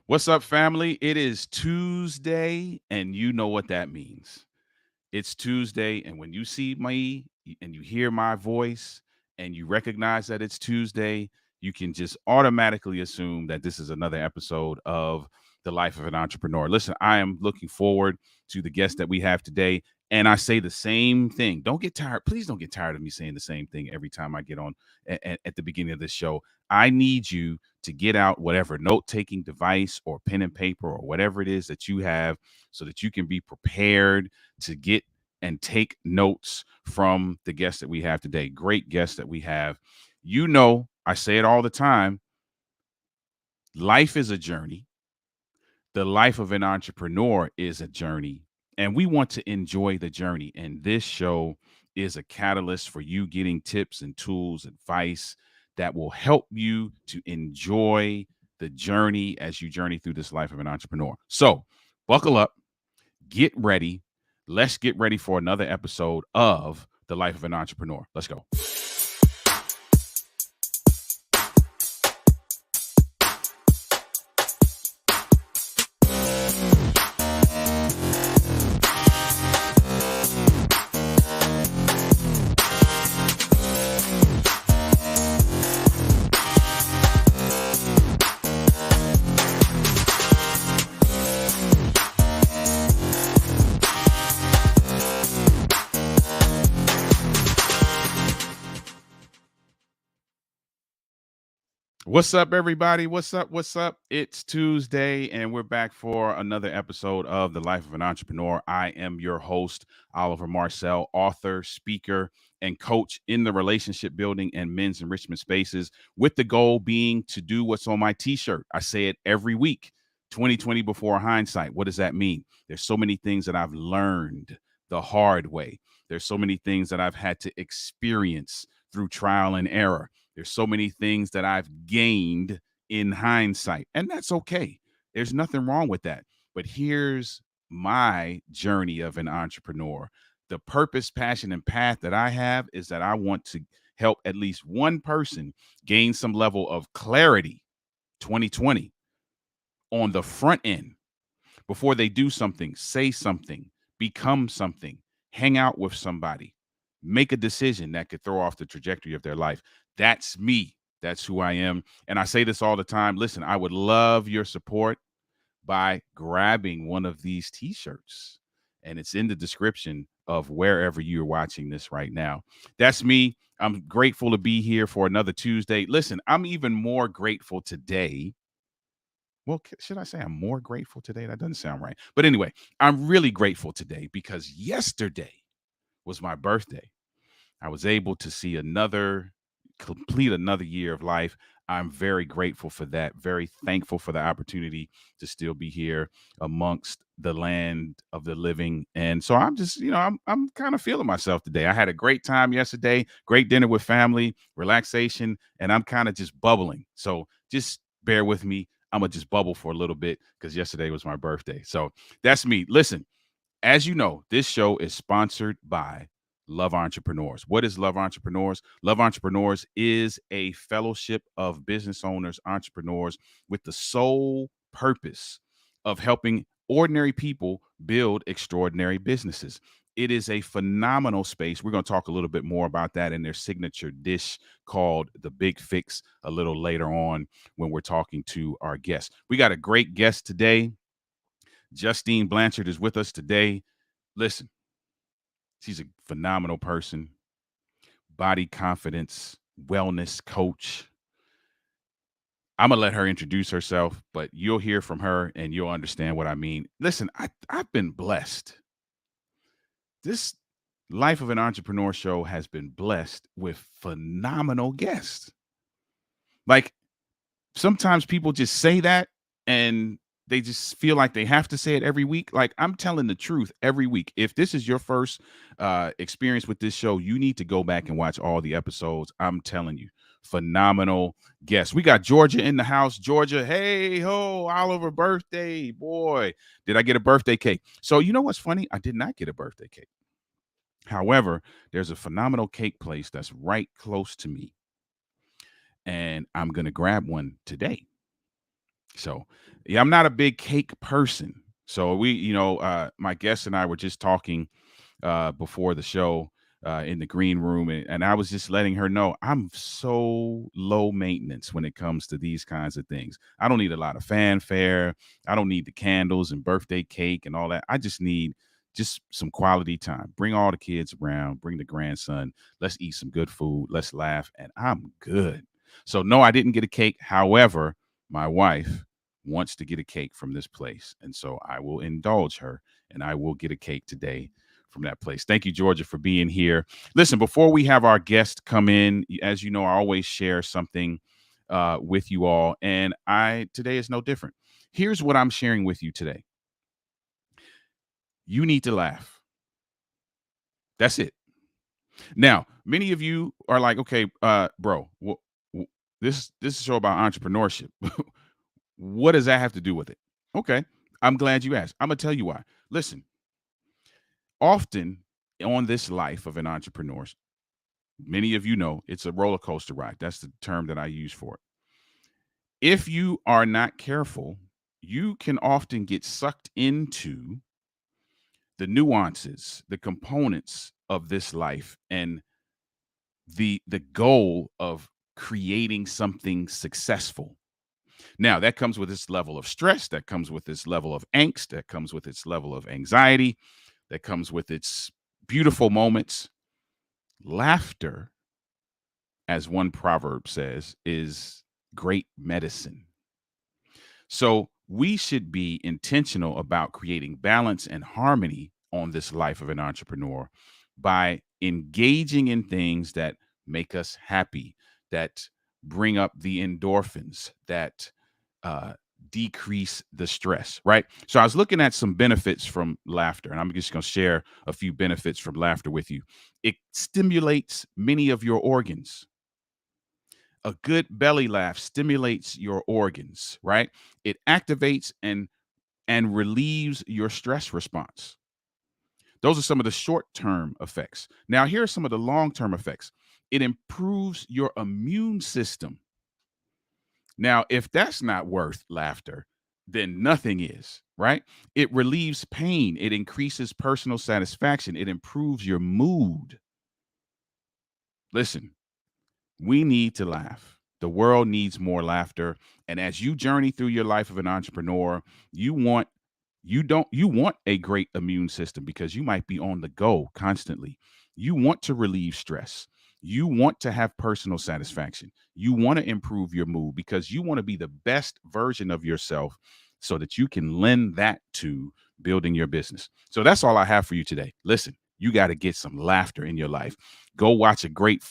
What's up, family? It is Tuesday, and you know what that means. It's Tuesday, and when you see me and you hear my voice and you recognize that it's Tuesday, you can just automatically assume that this is another episode of The Life of an Entrepreneur. Listen, I am looking forward to the guest that we have today. And I say the same thing. Don't get tired. Please don't get tired of me saying the same thing every time I get on at the beginning of this show. I need you to get out whatever note taking device or pen and paper or whatever it is that you have so that you can be prepared to get and take notes from the guest that we have today. Great guest that we have. You know, I say it all the time, life is a journey. The life of an entrepreneur is a journey, and we want to enjoy the journey. And this show is a catalyst for you getting tips and tools, advice that will help you to enjoy the journey as you journey through this life of an entrepreneur. So, buckle up, get ready. Let's get ready for another episode of The Life of an Entrepreneur. Let's go. What's up, everybody? What's up? What's up? It's Tuesday, and we're back for another episode of The Life of an Entrepreneur. I am your host, Oliver Marcel, author, speaker, and coach in the relationship building and men's enrichment spaces, with the goal being to do what's on my t shirt. I say it every week 2020 before hindsight. What does that mean? There's so many things that I've learned the hard way, there's so many things that I've had to experience through trial and error. There's so many things that I've gained in hindsight, and that's okay. There's nothing wrong with that. But here's my journey of an entrepreneur. The purpose, passion, and path that I have is that I want to help at least one person gain some level of clarity 2020 on the front end before they do something, say something, become something, hang out with somebody, make a decision that could throw off the trajectory of their life. That's me. That's who I am. And I say this all the time. Listen, I would love your support by grabbing one of these t-shirts. And it's in the description of wherever you're watching this right now. That's me. I'm grateful to be here for another Tuesday. Listen, I'm even more grateful today. Well, should I say I'm more grateful today? That doesn't sound right. But anyway, I'm really grateful today because yesterday was my birthday. I was able to see complete another year of life. I'm very grateful for that. Very thankful for the opportunity to still be here amongst the land of the living. And so I'm just, I'm kind of feeling myself today. I had a great time yesterday, great dinner with family, relaxation, and I'm kind of just bubbling. So just bear with me. I'm gonna just bubble for a little bit because yesterday was my birthday. So that's me. Listen, as you know, this show is sponsored by Love Entrepreneurs. What is Love Entrepreneurs? Love Entrepreneurs is a fellowship of business owners, entrepreneurs with the sole purpose of helping ordinary people build extraordinary businesses. It is a phenomenal space. We're going to talk a little bit more about that in their signature dish called the Big Fix a little later on when we're talking to our guests. We got a great guest today. Justine Blanchard is with us today. Listen, she's a phenomenal person, body confidence, wellness coach. I'm gonna let her introduce herself, but you'll hear from her and you'll understand what I mean. Listen, I've been blessed. This Life of an Entrepreneur show has been blessed with phenomenal guests. Like, sometimes people just say that and they just feel like they have to say it every week. Like, I'm telling the truth every week. If this is your first experience with this show, you need to go back and watch all the episodes. I'm telling you, phenomenal guests. We got Georgia in the house. Georgia, hey ho, Oliver birthday boy. Did I get a birthday cake? So you know what's funny? I did not get a birthday cake. However, there's a phenomenal cake place that's right close to me, and I'm gonna grab one today. So, yeah, I'm not a big cake person. So my guest and I were just talking before the show in the green room, and I was just letting her know I'm so low maintenance when it comes to these kinds of things. I don't need a lot of fanfare. I don't need the candles and birthday cake and all that. I just need just some quality time. Bring all the kids around, bring the grandson. Let's eat some good food. Let's laugh, and I'm good. So, no, I didn't get a cake. However, my wife wants to get a cake from this place. And so I will indulge her and I will get a cake today from that place. Thank you, Georgia, for being here. Listen, before we have our guest come in, as you know, I always share something with you all. And today is no different. Here's what I'm sharing with you today. You need to laugh. That's it. Now, many of you are like, okay, bro, this is a show about entrepreneurship. What does that have to do with it? Okay. I'm glad you asked. I'm going to tell you why. Listen, often on this life of an entrepreneur, many of you know it's a roller coaster ride. That's the term that I use for it. If you are not careful, you can often get sucked into the nuances, the components of this life, and the goal of creating something successful. Now, that comes with this level of stress, that comes with this level of angst, that comes with its level of anxiety, that comes with its beautiful moments. Laughter, as one proverb says, is great medicine. So we should be intentional about creating balance and harmony on this life of an entrepreneur by engaging in things that make us happy, that bring up the endorphins, that uh, decrease the stress, right? So I was looking at some benefits from laughter, and I'm just going to share a few benefits from laughter with you. It stimulates many of your organs. A good belly laugh stimulates your organs, right? It activates and relieves your stress response. Those are some of the short-term effects. Now, here are some of the long-term effects. It improves your immune system. Now, if that's not worth laughter, then nothing is, right? It relieves pain, it increases personal satisfaction, it improves your mood. Listen, we need to laugh. The world needs more laughter. And as you journey through your life of an entrepreneur, you want you want a great immune system because you might be on the go constantly. You want to relieve stress. You want to have personal satisfaction. You want to improve your mood because you want to be the best version of yourself so that you can lend that to building your business. So that's all I have for you today. Listen, you got to get some laughter in your life. Go watch a great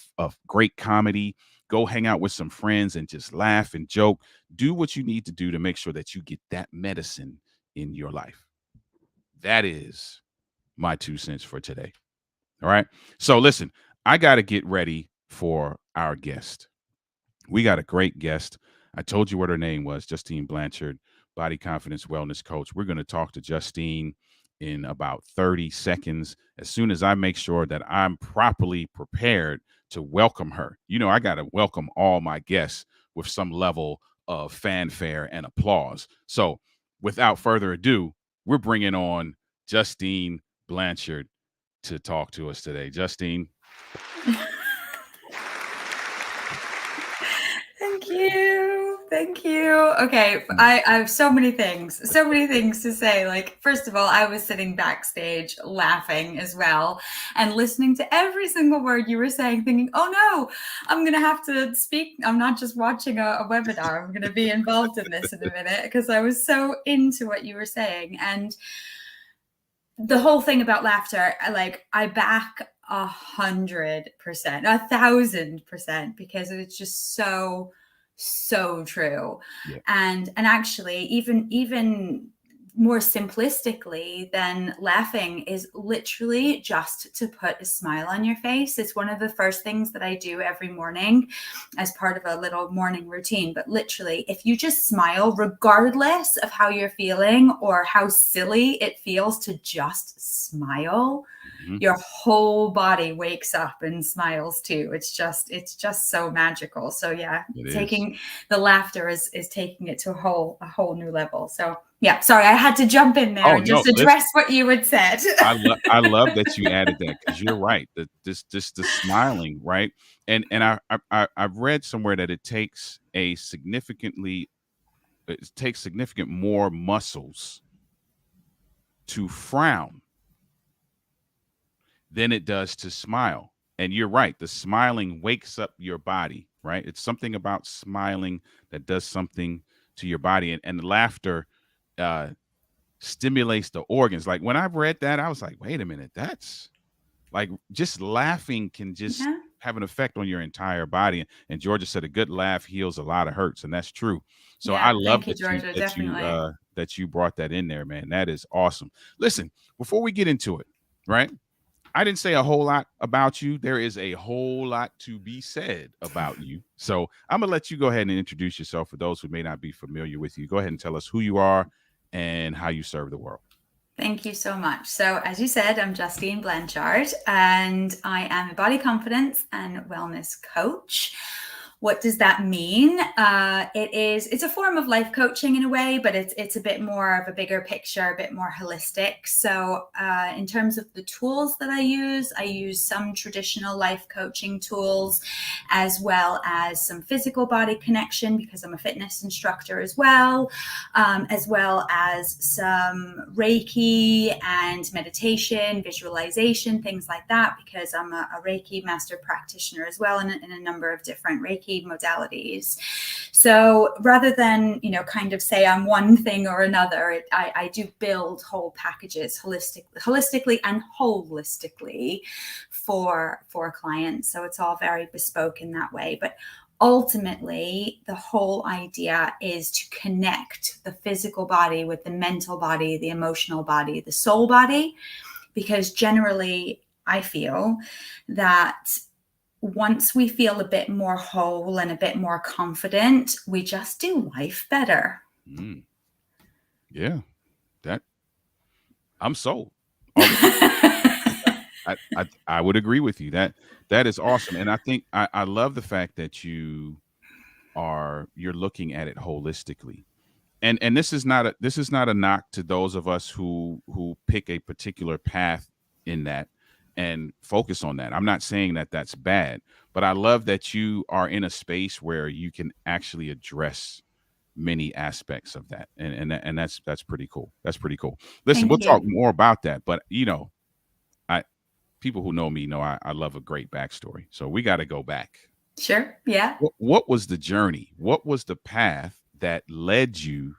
comedy. Go hang out with some friends and just laugh and joke. Do what you need to do to make sure that you get that medicine in your life. That is my 2 cents for today. All right. So listen, I got to get ready for our guest. We got a great guest. I told you what her name was, Justine Blanchard, body confidence wellness coach. We're going to talk to Justine in about 30 seconds as soon as I make sure that I'm properly prepared to welcome her. You know, I got to welcome all my guests with some level of fanfare and applause. So, without further ado, we're bringing on Justine Blanchard to talk to us today. Justine. Thank you. Thank you. Okay, I have so many things to say. Like, first of all, I was sitting backstage laughing as well and listening to every single word you were saying, thinking, oh no, I'm going to have to speak. I'm not just watching a webinar, I'm going to be involved in this in a minute because I was so into what you were saying. And the whole thing about laughter, I back 100%, 1,000%, because it's just so true. Yeah. And actually, even more simplistically, then laughing is literally just to put a smile on your face. It's one of the first things that I do every morning as part of a little morning routine. But literally, if you just smile, regardless of how you're feeling or how silly it feels to just smile, Mhm. your whole body wakes up and smiles too. It's just so magical. So yeah, It is. taking the laughter is taking it to a whole new level. So yeah, sorry, I had to jump in there Oh, and no, just address listen, what you had said. I love that you added that, because you're right. The smiling, right? And I've read somewhere that it takes significant more muscles to frown than it does to smile. And you're right. The smiling wakes up your body, right? It's something about smiling that does something to your body. And laughter uh, stimulates the organs. Like when I read that, I was like, wait a minute, that's like just laughing can just Yeah, have an effect on your entire body. And Georgia said a good laugh heals a lot of hurts, and that's true. So I yeah. love Thank you, Georgia. Definitely. that you brought that in there, man. That is awesome. Listen, before we get into it, right? I didn't say a whole lot about you. There is a whole lot to be said about you. So I'm gonna let you go ahead and introduce yourself for those who may not be familiar with you. Go ahead and tell us who you are and how you serve the world. Thank you so much. So, as you said, I'm Justine Blanchard, and I am a body confidence and wellness coach. What does that mean? It's a form of life coaching in a way, but it's a bit more of a bigger picture, a bit more holistic. So, in terms of the tools that I use some traditional life coaching tools, as well as some physical body connection because I'm a fitness instructor as well as some Reiki and meditation, visualization, things like that, because I'm a Reiki master practitioner as well in a number of different Reiki modalities. So rather than, kind of say I'm one thing or another, I do build whole packages holistically and holistically for clients. So it's all very bespoke in that way. But ultimately, the whole idea is to connect the physical body with the mental body, the emotional body, the soul body, because generally I feel that once we feel a bit more whole and a bit more confident, we just do life better. Mm, yeah, that I'm sold already. I would agree with you. That is awesome. And I think I love the fact that you're looking at it holistically. And this is not a knock to those of us who pick a particular path in that and focus on that. I'm not saying that that's bad, but I love that you are in a space where you can actually address many aspects of that, and that's pretty cool. That's pretty cool. Listen, Thank we'll talk you. more about that, but I people who know me know I love a great backstory, so we got to go back. Sure. Yeah. What was the journey? What was the path that led you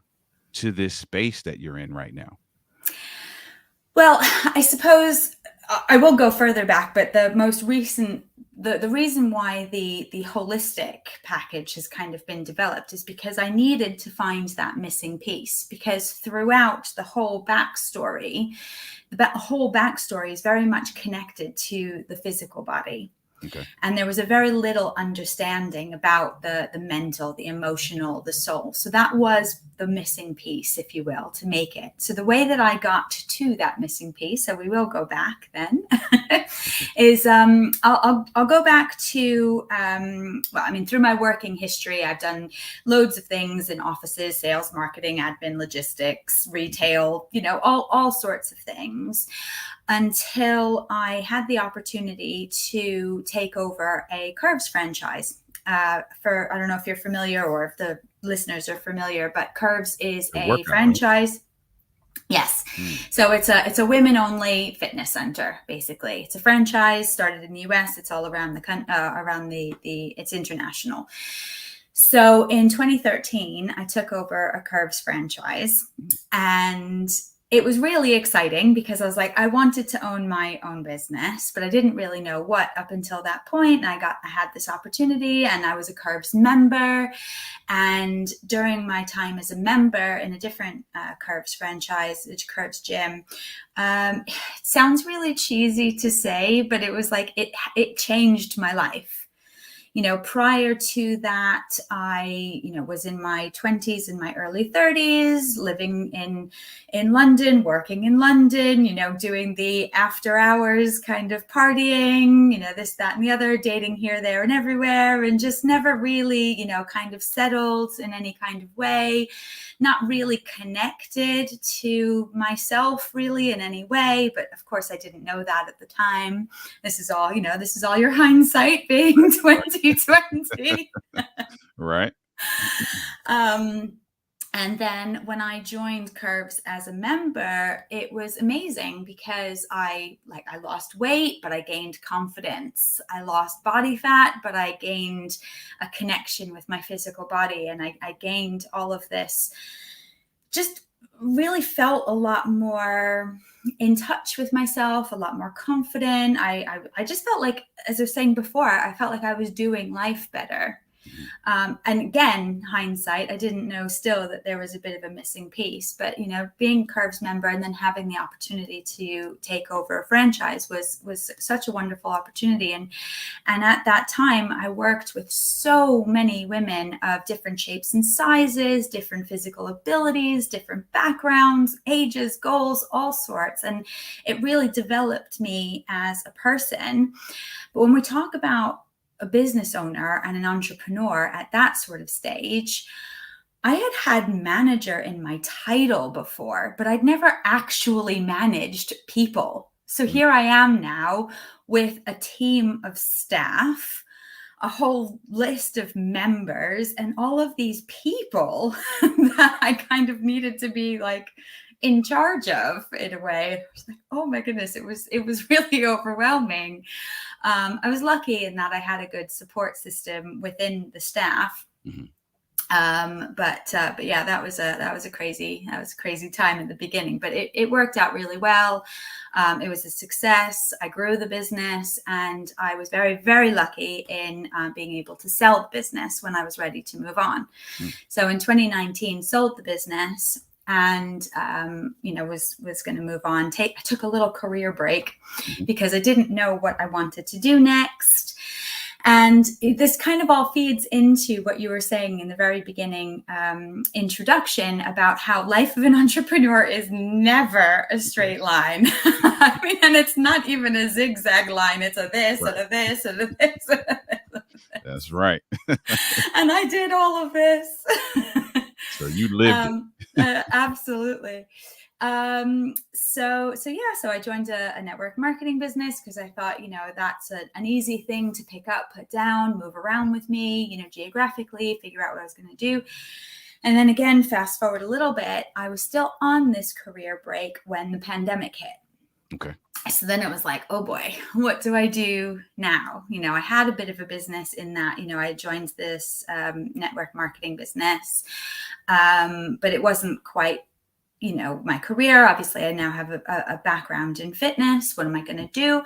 to this space that you're in right now? Well, I suppose I will go further back, but the most recent the reason why the holistic package has kind of been developed is because I needed to find that missing piece, because throughout the whole backstory is very much connected to the physical body. Okay. And there was a very little understanding about the mental, the emotional, the soul. So that was the missing piece, if you will, to make it. So the way that I got to that missing piece, so we will go back then, is I'll go back to through my working history, I've done loads of things in offices, sales, marketing, admin, logistics, retail, all sorts of things, until I had the opportunity to take over a Curves franchise. I don't know if you're familiar or if the listeners are familiar, but Curves is A a workout, right? franchise. Yes. Mm, So it's a women only fitness center. Basically, it's a franchise started in the U.S. It's all around it's international. So in 2013, I took over a Curves franchise, mm, and it was really exciting because I was like, I wanted to own my own business, but I didn't really know what up until that point. And I had this opportunity, and I was a Curves member. And during my time as a member in a different Curves franchise, the Curves gym, it sounds really cheesy to say, but it was like it changed my life. Prior to that, I, was in my 20s and my early 30s, living in London, working in London, doing the after hours kind of partying, this, that, and the other, dating here, there, and everywhere, and just never really, kind of settled in any kind of way, not really connected to myself really in any way. But of course, I didn't know that at the time. This is all your hindsight being 2020. Right. And then when I joined Curves as a member, it was amazing because I lost weight, but I gained confidence. I lost body fat, but I gained a connection with my physical body. And I gained all of this, just really felt a lot more in touch with myself, a lot more confident. I just felt like, as I was saying before, I felt like I was doing life better. And again, hindsight, I didn't know still that there was a bit of a missing piece, but, being Curves member and then having the opportunity to take over a franchise was such a wonderful opportunity. And at that time, I worked with so many women of different shapes and sizes, different physical abilities, different backgrounds, ages, goals, all sorts. And it really developed me as a person. But when we talk about a business owner and an entrepreneur at that sort of stage, I had manager in my title before, but I'd never actually managed people. So here I am now with a team of staff, a whole list of members, and all of these people that I kind of needed to be like in charge of in a way. I was like, oh my goodness, it was really overwhelming. I was lucky in that I had a good support system within the staff. But yeah, that was a crazy time in the beginning, but it worked out really well. It was a success. I grew the business, and I was very, very lucky in being able to sell the business when I was ready to move on. So in 2019, sold the business, and was going to move on. I took a little career break because I didn't know what I wanted to do next. And this kind of all feeds into what you were saying in the very beginning introduction about how life of an entrepreneur is never a straight line. I mean, and it's not even a zigzag line. It's a this and a this and a this. And a this. That's right. And I did all of this. So you lived it. Absolutely. So I joined a network marketing business because I thought, that's an easy thing to pick up, put down, move around with me, geographically, figure out what I was going to do. And then again, fast forward a little bit, I was still on this career break when the pandemic hit. Okay. So then it was like, oh boy, what do I do now? I had a bit of a business in that, I joined this network marketing business, but it wasn't quite, my career. Obviously, I now have a background in fitness. What am I going to do?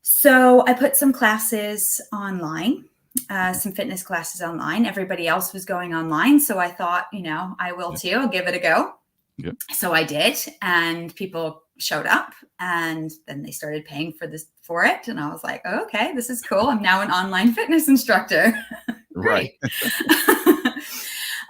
So I put some classes online, some fitness classes online. Everybody else was going online. So I thought, I will too. I'll give it a go. Yep. So I did, and people showed up, and then they started paying for it. And I was like, oh, okay, this is cool. I'm now an online fitness instructor. Great.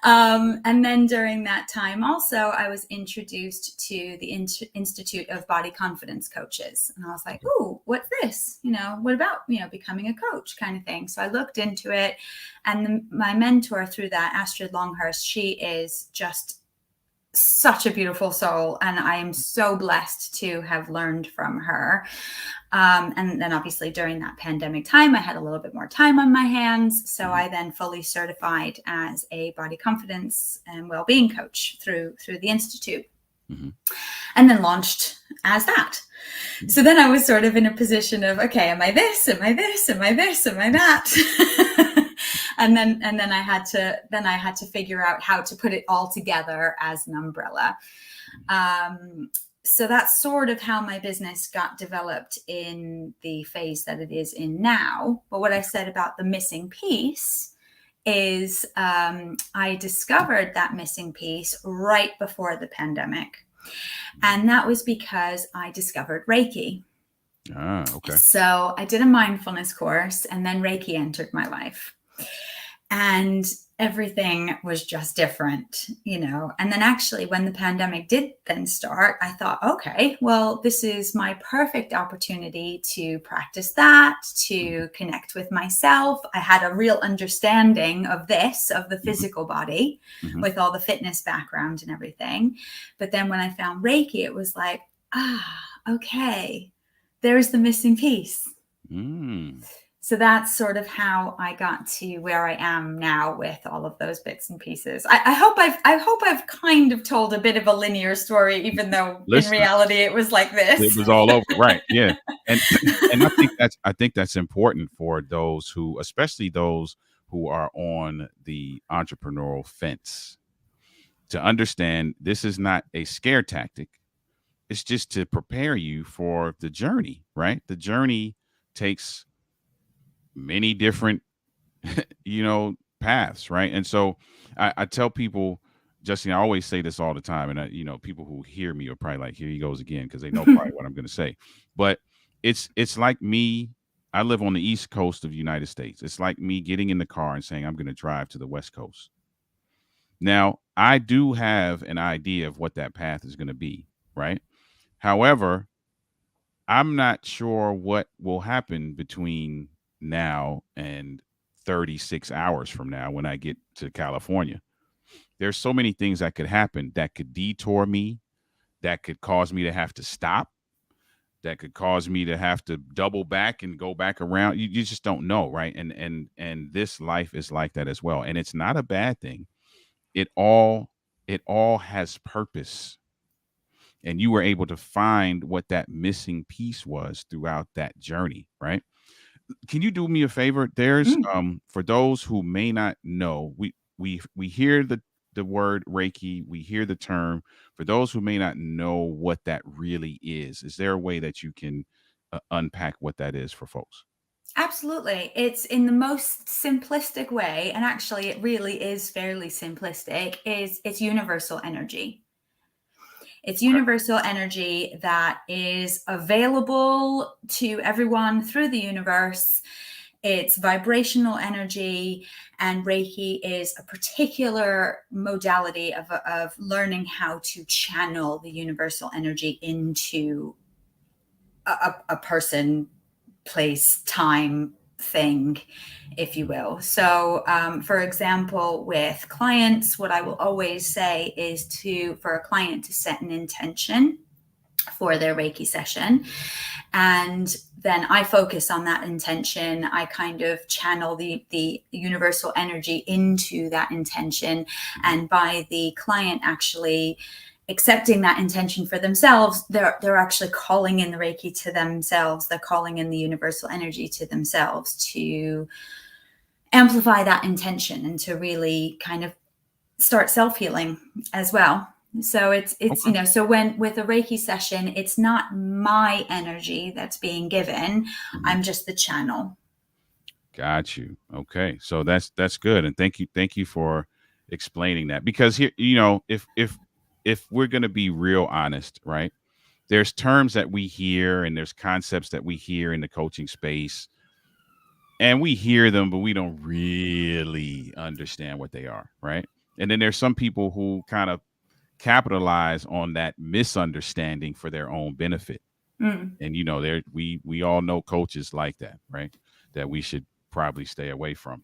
And then during that time also, I was introduced to the Institute of Body Confidence Coaches. And I was like, ooh, what's this? What about, becoming a coach kind of thing? So I looked into it, and my mentor through that, Astrid Longhurst, she is just such a beautiful soul, and I am so blessed to have learned from her. And then obviously during that pandemic time, I had a little bit more time on my hands. So I then fully certified as a body confidence and well-being coach through the Institute, and then launched as that. So then I was sort of in a position of, okay, am I this? Am I this? Am I this? Am I that? And then I had to figure out how to put it all together as an umbrella. So that's sort of how my business got developed in the phase that it is in now. But what I said about the missing piece is I discovered that missing piece right before the pandemic. And that was because I discovered Reiki. Okay. So I did a mindfulness course, and then Reiki entered my life. And everything was just different, And then actually, when the pandemic did then start, I thought, okay, well, this is my perfect opportunity to practice that, to connect with myself. I had a real understanding of the physical body, Mm-hmm. with all the fitness background and everything. But then when I found Reiki, it was like, okay, there's the missing piece. Mm. So that's sort of how I got to where I am now with all of those bits and pieces. I hope I've kind of told a bit of a linear story, even though in Listen, reality it was like it this. was all over, right? Yeah, and and I think that's important for those who, especially those who are on the entrepreneurial fence, to understand this is not a scare tactic. It's just to prepare you for the journey, right? The journey takes many different paths, right? And so I tell people, Justine, I always say this all the time, and people who hear me are probably like, here he goes again, because they know probably what I'm going to say. But it's like me. I live on the East Coast of the United States. It's like me getting in the car and saying I'm going to drive to the West Coast. Now, I do have an idea of what that path is going to be, right? However, I'm not sure what will happen between now and 36 hours from now when I get to California. There's so many things that could happen that could detour me, that could cause me to have to stop, that could cause me to have to double back and go back around. You just don't know, right? And this life is like that as well. And it's not a bad thing. It all has purpose, and you were able to find what that missing piece was throughout that journey, right? Can you do me a favor? There's Mm. For those who may not know, we hear the word Reiki, we hear the term. For those who may not know what that really is there a way that you can unpack what that is for folks? Absolutely. It's in the most simplistic way, and actually it really is fairly simplistic, is it's universal energy. It's Okay. universal energy that is available to everyone through the universe. It's vibrational energy, and Reiki is a particular modality of learning how to channel the universal energy into a person, place, time, thing, if you will. So, for example, with clients, what I will always say is for a client to set an intention for their Reiki session. And then I focus on that intention. I kind of channel the universal energy into that intention. And by the client actually accepting that intention for themselves, they're actually calling in the Reiki to themselves. They're calling in the universal energy to themselves to amplify that intention and to really kind of start self-healing as well. So it's Okay. so when with a Reiki session, it's not my energy that's being given. Mhm. I'm just the channel. Got you. Okay. So that's good. And thank you for explaining that. Because here, if we're gonna be real honest, right? There's terms that we hear and there's concepts that we hear in the coaching space, and we hear them, but we don't really understand what they are, right? And then there's some people who kind of capitalize on that misunderstanding for their own benefit. Mm. And there we all know coaches like that, right? That we should probably stay away from.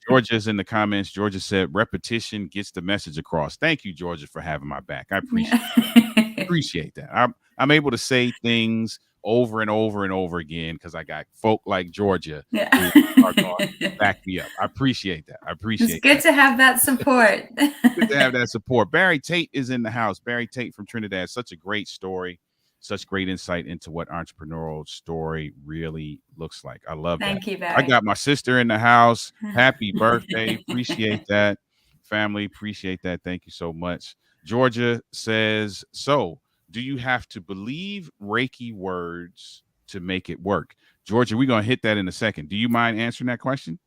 Georgia's in the comments. Georgia said repetition gets the message across. Thank you, Georgia, for having my back. I Yeah. appreciate that. I'm able to say things over and over and over again because I got folk like Georgia Yeah. who are going to back me up. I appreciate that. I It's appreciate good that. to have that support. Good to have that support. Barry Tate is in the house. Barry Tate from Trinidad. Such a great story. Such great insight into what entrepreneurial story really looks like. I love that. Thank you, I Barry. got my sister in the house. Happy birthday. Appreciate that. Family, appreciate that. Thank you so much. Georgia says, so do you have to believe Reiki words to make it work? Georgia, we're going to hit that in a second. Do you mind answering that question?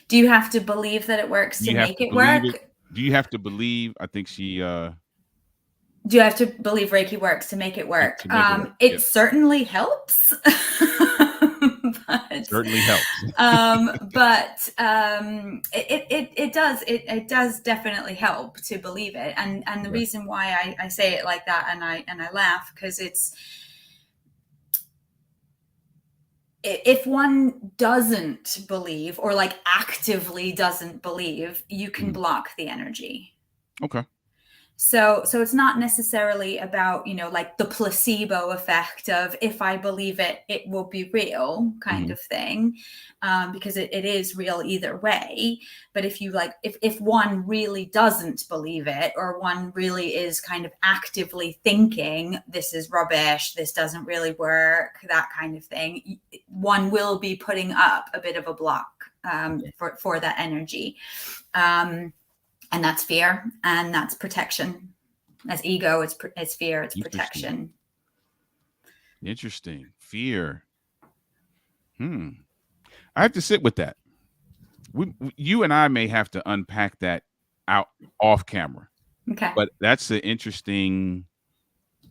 Do you have to believe that it works Do to you have make to it believe it? work? Do you have to believe? I think she Do you have to believe Reiki works to make it work? to make it work. It Yep. certainly helps. but Certainly helps. it does definitely help to believe it, and the Okay. reason why I say it like that and I laugh because it's, if one doesn't believe or like actively doesn't believe, you can Mhm. block the energy. Okay. So it's not necessarily about, like the placebo effect of if I believe it, it will be real kind Mhm. of thing, because it is real either way. But if you like, if one really doesn't believe it, or one really is kind of actively thinking this is rubbish, this doesn't really work, that kind of thing, one will be putting up a bit of a block for that energy. And that's fear, and that's protection. As ego, it's fear, it's Interesting. protection. Interesting. Fear. Hmm. I have to sit with that. You and I may have to unpack that out off camera, Okay. but that's an interesting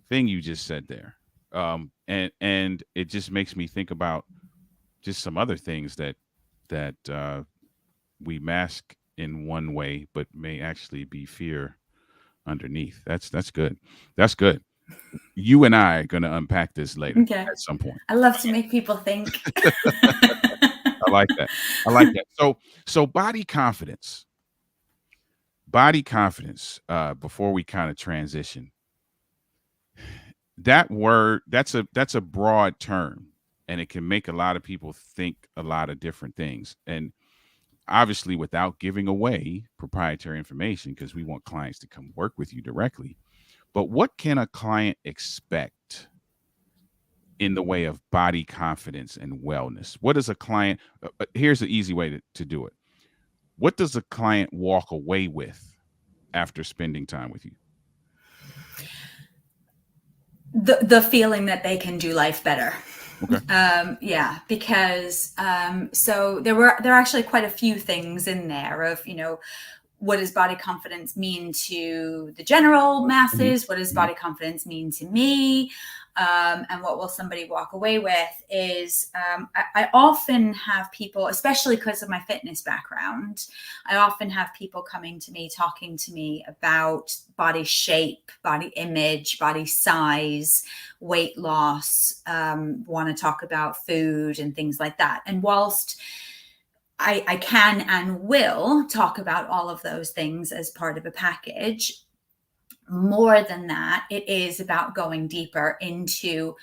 thing you just said there. And it just makes me think about just some other things that we mask in one way, but may actually be fear underneath. That's good. That's good. You and I are going to unpack this later Okay. at some point. I love to make people think. I like that. I like that. So body confidence. Body confidence. Before we kind of transition, that word, that's a broad term, and it can make a lot of people think a lot of different things. And obviously, without giving away proprietary information, because we want clients to come work with you directly. But what can a client expect in the way of body confidence and wellness? What does a client, here's the easy way to do it. What does a client walk away with after spending time with you? The feeling that they can do life better. Okay. Yeah, because so there are actually quite a few things in there of, what does body confidence mean to the general Mhm. masses? What does Mhm. body confidence mean to me? And what will somebody walk away with is, I often have people, especially because of my fitness background, I often have people coming to me, talking to me about body shape, body image, body size, weight loss, want to talk about food and things like that. And whilst I can and will talk about all of those things as part of a package, more than that, it is about going deeper into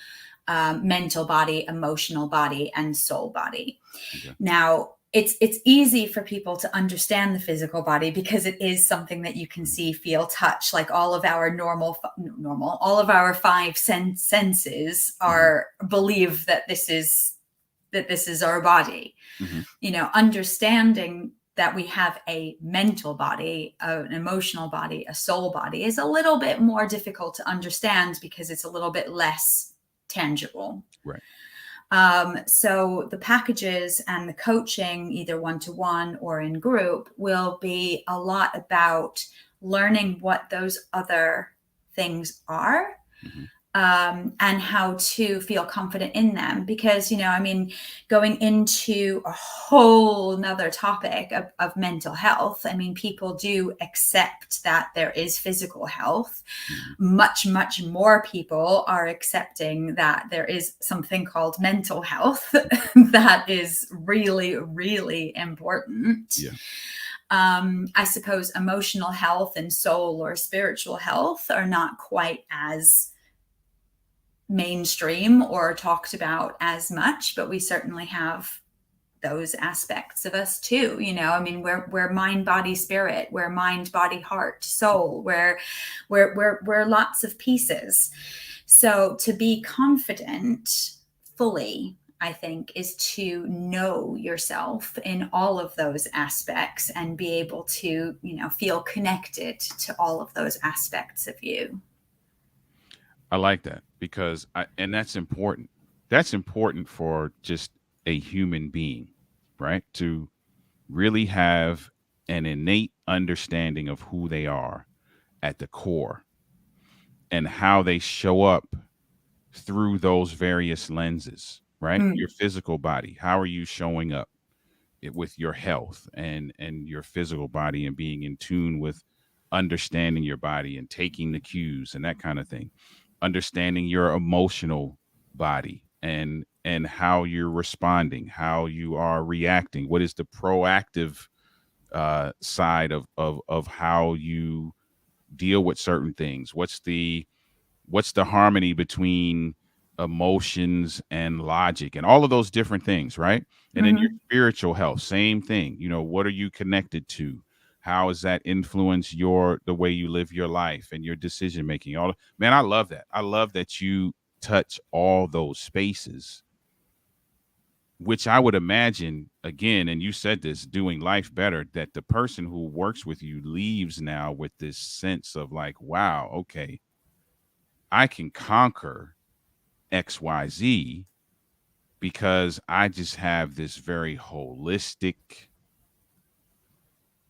mental body, emotional body, and soul body. Okay. Now, it's easy for people to understand the physical body because it is something that you can Mhm. see, feel, touch. Like all of our all of our five senses Mhm. are believe that this is our body. Mhm. Understanding that we have a mental body, an emotional body, a soul body is a little bit more difficult to understand because it's a little bit less tangible. Right. So the packages and the coaching, either one-to-one or in group, will be a lot about learning what those other things are, Mhm. and how to feel confident in them. Because, going into a whole nother topic of mental health, people do accept that there is physical health. Mhm. Much, much more people are accepting that there is something called mental health that is really, really important. Yeah. I suppose emotional health and soul or spiritual health are not quite as mainstream or talked about as much, but we certainly have those aspects of us too. We're mind, body, spirit, we're mind, body, heart, soul, we're lots of pieces. So to be confident fully I think, is to know yourself in all of those aspects and be able to, feel connected to all of those aspects of you. I like that because and that's important. That's important for just a human being, right? To really have an innate understanding of who they are at the core and how they show up through those various lenses, right? Mm. Your physical body, how are you showing up with your health and your physical body and being in tune with understanding your body and taking the cues and that kind of thing. Understanding your emotional body and how you're responding, how you are reacting, what is the proactive side of how you deal with certain things, what's the harmony between emotions and logic and all of those different things, right? And then your Hmm. spiritual health, same thing. What are you connected to? How does that influence the way you live your life and your decision making? All man, I love that. I love that you touch all those spaces, which I would imagine again, and you said this, doing life better, that the person who works with you leaves now with this sense of like, wow, okay, I can conquer XYZ because I just have this very holistic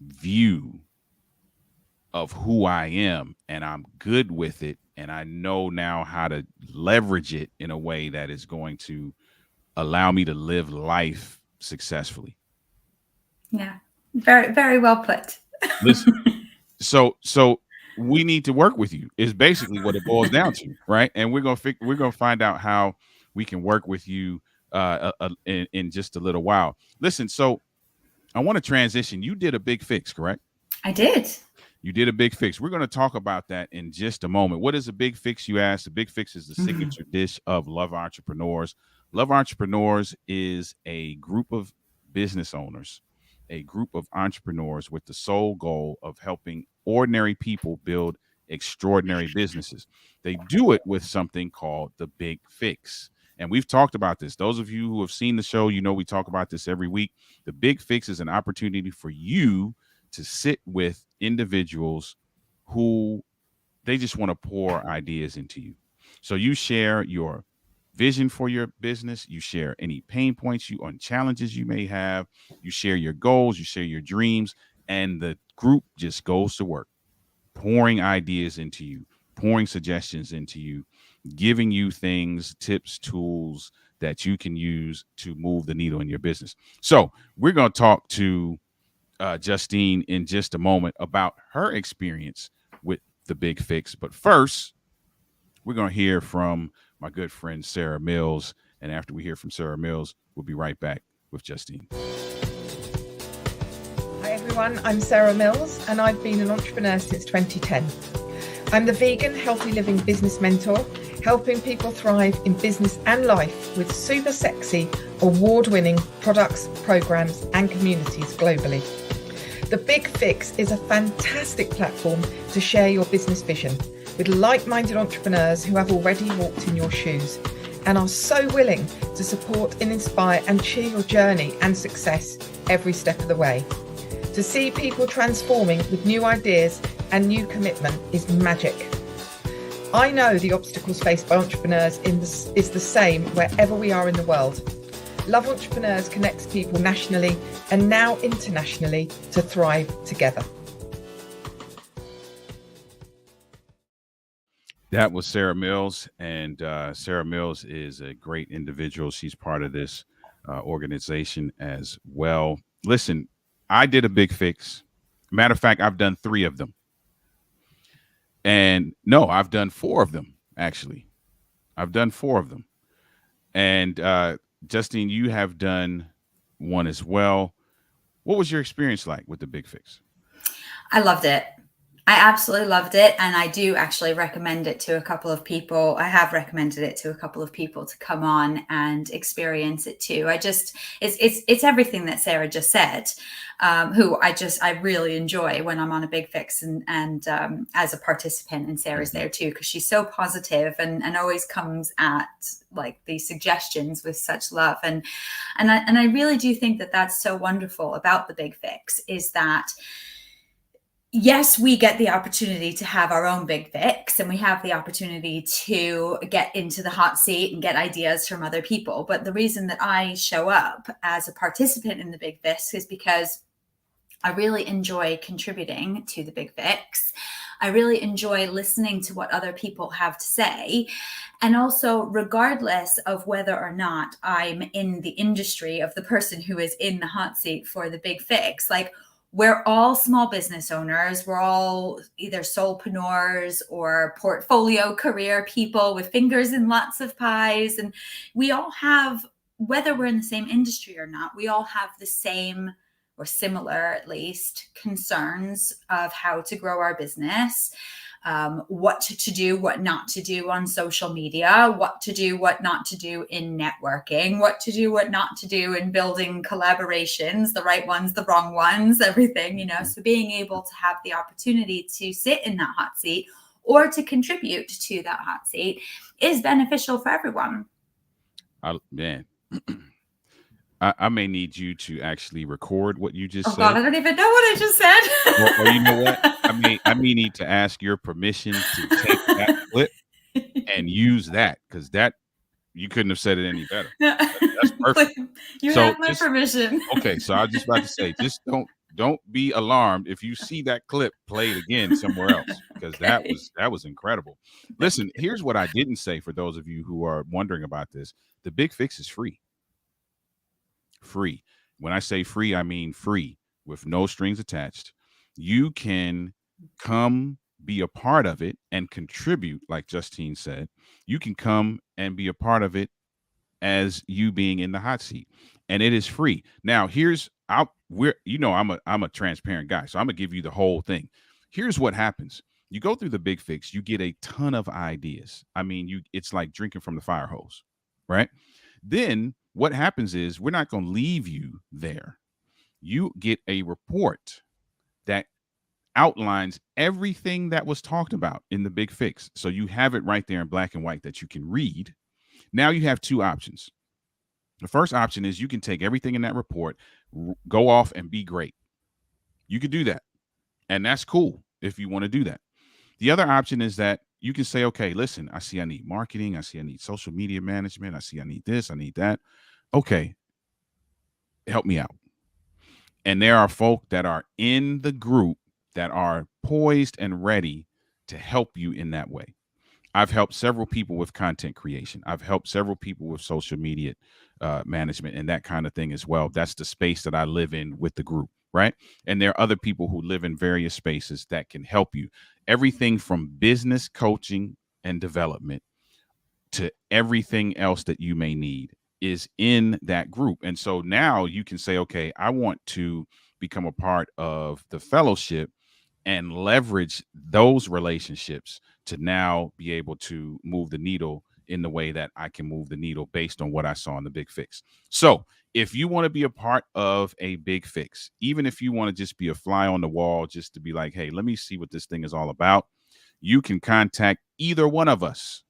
view of who I am and I'm good with it. And I know now how to leverage it in a way that is going to allow me to live life successfully. Yeah. Very, very well put. Listen, so we need to work with you is basically what it boils down to, right? And we're gonna find out how we can work with you in just a little while. Listen, so I want to transition. You did a big fix, correct? I did. You did a big fix. We're going to talk about that in just a moment. What is a big fix, you asked? The big fix is the Mhm. signature dish of Love Entrepreneurs. Love Entrepreneurs is a group of business owners, a group of entrepreneurs with the sole goal of helping ordinary people build extraordinary businesses. They do it with something called the big fix. And we've talked about this. Those of you who have seen the show, we talk about this every week. The big fix is an opportunity for you to sit with individuals who they just want to pour ideas into you. So you share your vision for your business, you share any pain points you on challenges you may have, you share your goals, you share your dreams, and the group just goes to work, pouring ideas into you, pouring suggestions into you, giving you things, tips, tools that you can use to move the needle in your business. So we're going to talk to Justine in just a moment about her experience with the big fix. But first, we're going to hear from my good friend Sarah Mills. And after we hear from Sarah Mills, we'll be right back with Justine. Hi everyone, I'm Sarah Mills and I've been an entrepreneur since 2010. I'm the vegan, healthy living business mentor, helping people thrive in business and life with super sexy, award-winning products, programs and communities globally. The Big Fix is a fantastic platform to share your business vision with like-minded entrepreneurs who have already walked in your shoes and are so willing to support and inspire and cheer your journey and success every step of the way. To see people transforming with new ideas and new commitment is magic. I know the obstacles faced by entrepreneurs is the same wherever we are in the world. Love Entrepreneurs connects people nationally and now internationally to thrive together. That was Sarah Mills, and Sarah Mills is a great individual. She's part of this organization as well. Listen, I did a big fix. Matter of fact, I've done 3 of them. And no, I've done 4 of them, actually. I've done 4 of them. And Justine, you have done one as well. What was your experience like with the big fix? I loved it. I absolutely loved it, and I do actually recommend it to a couple of people. I have recommended it to a couple of people to come on and experience it too. It's everything that Sarah just said. Who I really enjoy when I'm on a Big Fix and as a participant, and Sarah's there too, because she's so positive and always comes at like these suggestions with such love, and I really do think that that's so wonderful about the Big Fix, is that yes, we get the opportunity to have our own Big Fix, and we have the opportunity to get into the hot seat and get ideas from other people. But the reason that I show up as a participant in the Big Fix is because I really enjoy contributing to the Big Fix. I really enjoy listening to what other people have to say. And also, regardless of whether or not I'm in the industry of the person who is in the hot seat for the Big Fix, like, we're all small business owners. We're all either solopreneurs or portfolio career people with fingers in lots of pies. And we all have, whether we're in the same industry or not, we all have the same or similar, at least, concerns of how to grow our business, what to do, what not to do on social media, what to do, what not to do in networking, what to do, what not to do in building collaborations, the right ones, the wrong ones, everything, you know. So being able to have the opportunity to sit in that hot seat or to contribute to that hot seat is beneficial for everyone. Man, I may need you to actually record what you just Oh said. God, I don't even know what I just said. Or you know what? I may need to ask your permission to take that clip and use that, because that, you couldn't have said it any better. That's perfect. You So have my permission. okay, so I was just about to say, just don't be alarmed if you see that clip played again somewhere else, because Okay. that was incredible. Listen, here's what I didn't say for those of you who are wondering about this. The Big Fix is free. Free. When I say free, I mean free, with no strings attached. You can come be a part of it and contribute, like Justine said. You can come and be a part of it as you being in the hot seat, and it is free. Now, here's I'm a transparent guy, so I'm gonna give you the whole thing. Here's what happens. You go through the Big Fix, you get a ton of ideas. I mean, it's like drinking from the fire hose, right? Then what happens is, we're not going to leave you there. You get a report that outlines everything that was talked about in the Big Fix. So you have it right there in black and white that you can read. Now you have two options. The first option is, you can take everything in that report, go off and be great. You could do that. And that's cool if you want to do that. The other option is that you can say, okay, listen, I see I need marketing. I see I need social media management. I see I need this. I need that. Okay, help me out. And there are folk that are in the group that are poised and ready to help you in that way. I've helped several people with content creation. I've helped several people with social media management and that kind of thing as well. That's the space that I live in with the group, right? And there are other people who live in various spaces that can help you. Everything from business coaching and development to everything else that you may need is in that group. And so now you can say, okay, I want to become a part of the fellowship and leverage those relationships to now be able to move the needle in the way that I can move the needle based on what I saw in the Big Fix. So if you want to be a part of a Big Fix, even if you want to just be a fly on the wall, just to be like, hey, let me see what this thing is all about, you can contact either one of us.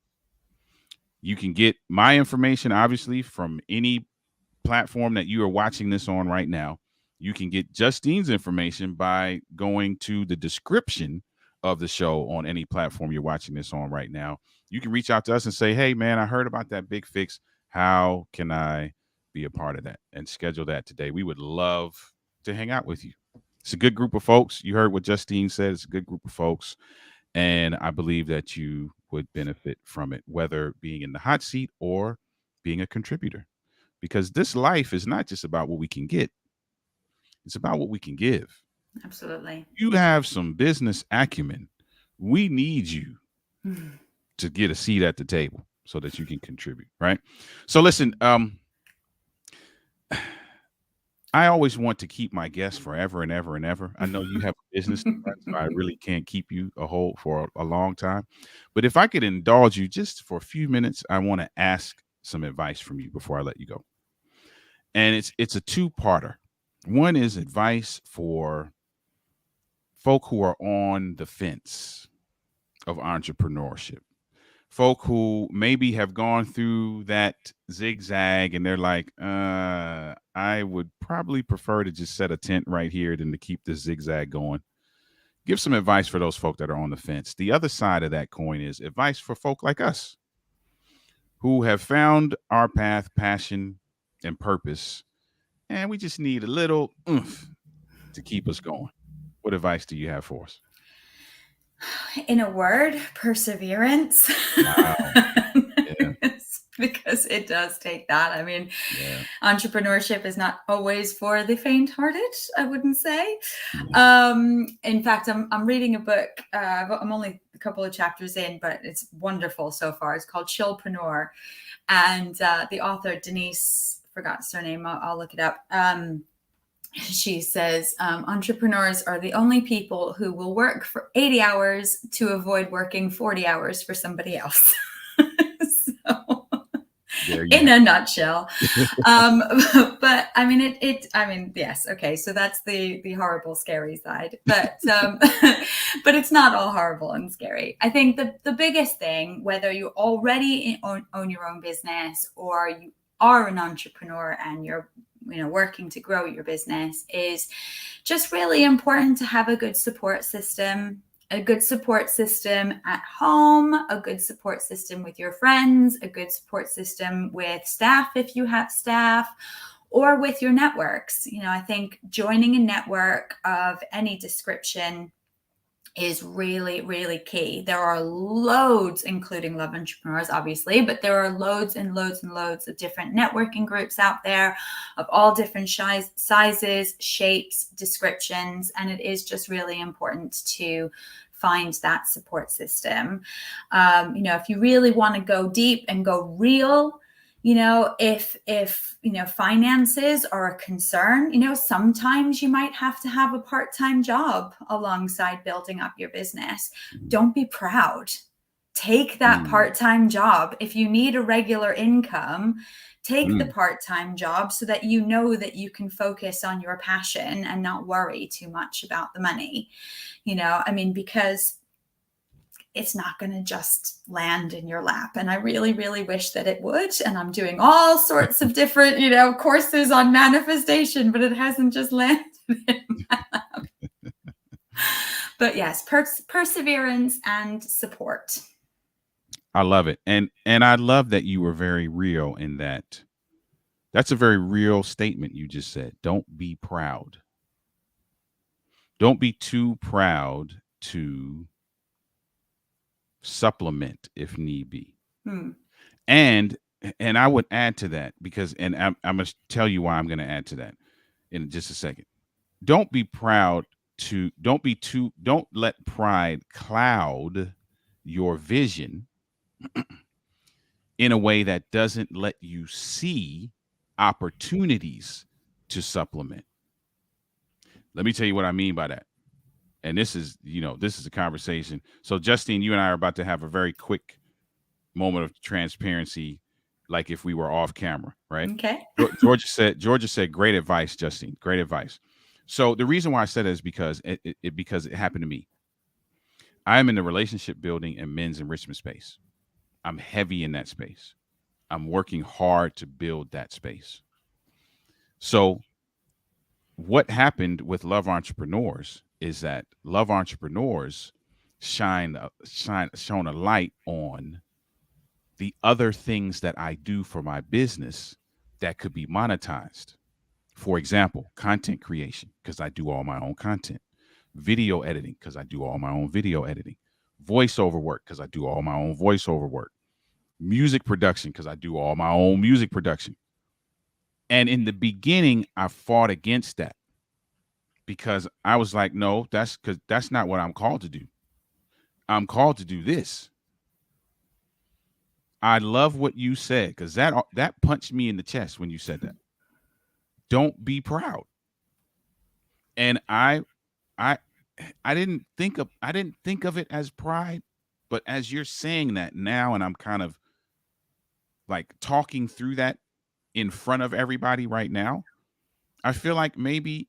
You can get my information, obviously, from any platform that you are watching this on right now. You can get Justine's information by going to the description of the show on any platform you're watching this on right now. You can reach out to us and say, hey, man, I heard about that Big Fix. How can I be a part of that? And schedule that today. We would love to hang out with you. It's a good group of folks. You heard what Justine said. It's a good group of folks. And I believe that you would benefit from it, whether being in the hot seat or being a contributor. Because this life is not just about what we can get, it's about what we can give. Absolutely. You have some business acumen. We need you to get a seat at the table so that you can contribute, right? So listen, I always want to keep my guests forever and ever and ever. I know you have a business to run, so I really can't keep you for a long time. But if I could indulge you just for a few minutes, I want to ask some advice from you before I let you go. And it's a two-parter. One is advice for folk who are on the fence of entrepreneurship. Folk who maybe have gone through that zigzag and they're like, I would probably prefer to just set a tent right here than to keep this zigzag going. Give some advice for those folk that are on the fence. The other side of that coin is advice for folk like us who have found our path, passion, and purpose, and we just need a little oomph to keep us going. What advice do you have for us? In a word, perseverance. Wow. Yeah. Because it does take that. I mean, Yeah. entrepreneurship is not always for the faint-hearted, I wouldn't say. In fact, I'm reading a book. I'm only a couple of chapters in, but it's wonderful so far. It's called Chillpreneur. And the author, Denise, forgot her name, I'll look it up. She says, entrepreneurs are the only people who will work for 80 hours to avoid working 40 hours for somebody else. So, in a nutshell. But I mean, yes. Okay. So that's the horrible, scary side, but but it's not all horrible and scary. I think the biggest thing, whether you already own your own business or you are an entrepreneur and you're working to grow your business, is just really important to have a good support system. A good support system at home, a good support system with your friends, a good support system with staff if you have staff, or with your networks. I think joining a network of any description is really, really key. There are loads, including Love Entrepreneurs, obviously, but there are loads and loads and loads of different networking groups out there of all different sizes, shapes, descriptions. And it is just really important to find that support system. If you really want to go deep and go real, if finances are a concern, sometimes you might have to have a part-time job alongside building up your business. Don't be proud. Take that part-time job. If you need a regular income, take the part-time job so that you know that you can focus on your passion and not worry too much about the money. Because it's not going to just land in your lap. And I really, really wish that it would. And I'm doing all sorts of different, courses on manifestation, but it hasn't just landed in my lap. But yes, perseverance and support. I love it. And I love that you were very real in that. That's a very real statement you just said. Don't be proud. Don't be too proud to supplement if need be. And I would add to that because, and I'm going to tell you why I'm going to add to that in just a second. Don't be proud to, don't let pride cloud your vision in a way that doesn't let you see opportunities to supplement. Let me tell you what I mean by that. And this is a conversation. So Justine, you and I are about to have a very quick moment of transparency, like if we were off camera, right? Okay. Georgia said, great advice, Justine. Great advice. So the reason why I said it is because it happened to me. I am in the relationship building and men's enrichment space. I'm heavy in that space. I'm working hard to build that space. So what happened with Love Entrepreneurs is that Love Entrepreneurs shone a light on the other things that I do for my business that could be monetized. For example, content creation, because I do all my own content, video editing, because I do all my own video editing, voiceover work, because I do all my own voiceover work, music production, because I do all my own music production. And in the beginning, I fought against that because I was like, no, that's not what I'm called to do. I'm called to do this. I love what you said because that punched me in the chest when you said that. don't be proud. And I I didn't think of it as pride, but as you're saying that now, and I'm kind of like talking through that in front of everybody right now, I feel like maybe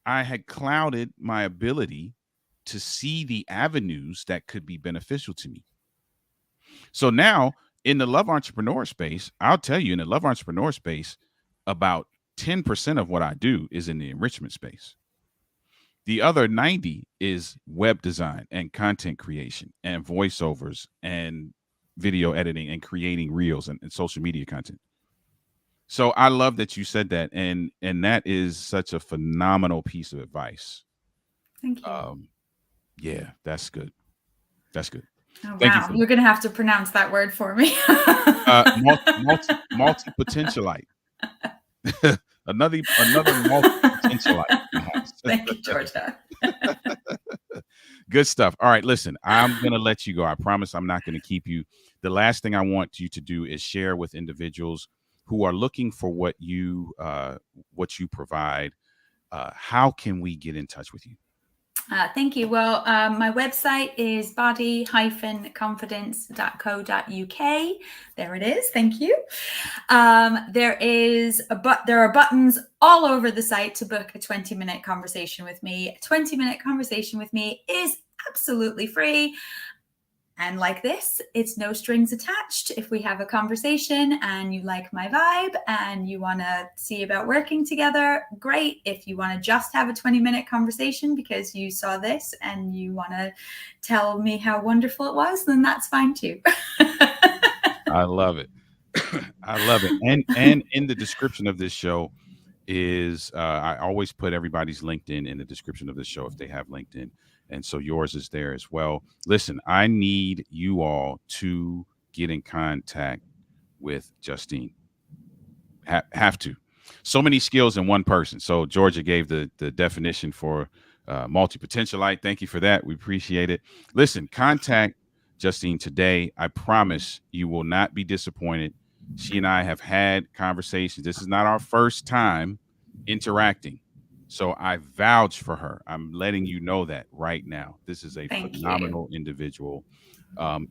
I had clouded my ability to see the avenues that could be beneficial to me. So now in the love entrepreneur space, I'll tell you, in the love entrepreneur space, about 10% of what I do is in the enrichment space. The other 90 is web design and content creation and voiceovers and video editing and creating reels and social media content. So I love that you said that, and that is such a phenomenal piece of advice. Thank you. Yeah, that's good. That's good. Oh, Thank you wow. for You're that. going to have to pronounce that word for me. Multi potentialite. Another multi potentialite in the house. Thank you, Georgia. Good stuff. All right, listen, I'm going to let you go. I promise I'm not going to keep you. The last thing I want you to do is share with individuals who are looking for what you provide. How can we get in touch with you? Thank you. Well, my website is body-confidence.co.uk. There it is. Thank you. There are buttons all over the site to book a 20-minute conversation with me. A 20-minute conversation with me is absolutely free. And like this, it's no strings attached. If we have a conversation and you like my vibe and you want to see about working together, great. If you want to just have a 20-minute conversation because you saw this and you want to tell me how wonderful it was, then that's fine too. I love it. I love it. And in the description of this show is I always put everybody's LinkedIn in the description of the show if they have LinkedIn. And so yours is there as well. Listen, I need you all to get in contact with Justine. Have to. So many skills in one person. So Georgia gave the definition for multi-potentialite. Thank you for that. We appreciate it. Listen, contact Justine today. I promise you will not be disappointed. She and I have had conversations. This is not our first time interacting. So I vouch for her. I'm letting you know that right now. This is a Thank you. phenomenal individual.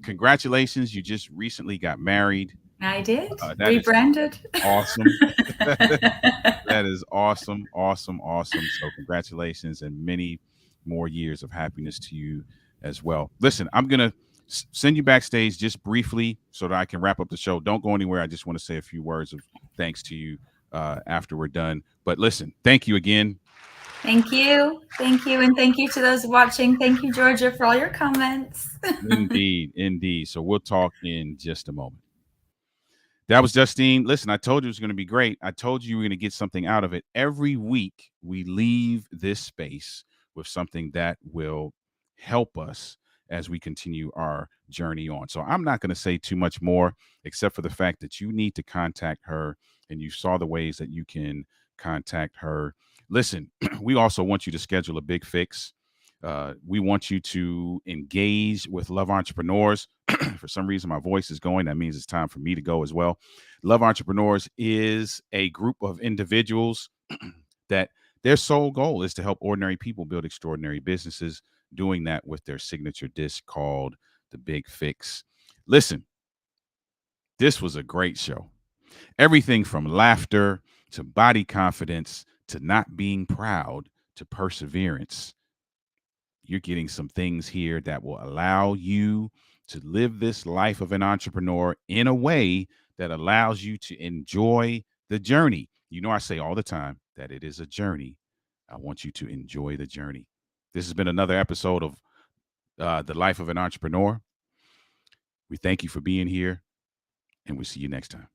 Congratulations. You just recently got married. I did. That is Rebranded. awesome. That is awesome, awesome, awesome. So congratulations and many more years of happiness to you as well. Listen, I'm going to send you backstage just briefly so that I can wrap up the show. Don't go anywhere. I just want to say a few words of thanks to you after we're done. But listen, thank you again. Thank you. Thank you. And thank you to those watching. Thank you, Georgia, for all your comments. Indeed, indeed. So we'll talk in just a moment. That was Justine. Listen, I told you it was going to be great. I told you you were going to get something out of it. Every week, we leave this space with something that will help us as we continue our journey on. So I'm not going to say too much more, except for the fact that you need to contact her, and you saw the ways that you can contact her. Listen, we also want you to schedule a big fix. We want you to engage with love entrepreneurs. For some reason, my voice is going. That means it's time for me to go as well. Love Entrepreneurs is a group of individuals that their sole goal is to help ordinary people build extraordinary businesses, doing that with their signature disc called The Big Fix. Listen, this was a great show. Everything from laughter to body confidence to not being proud to perseverance. You're getting some things here that will allow you to live this life of an entrepreneur in a way that allows you to enjoy the journey. You know, I say all the time that it is a journey. I want you to enjoy the journey. This has been another episode of The Life of an Entrepreneur. We thank you for being here, and we'll see you next time.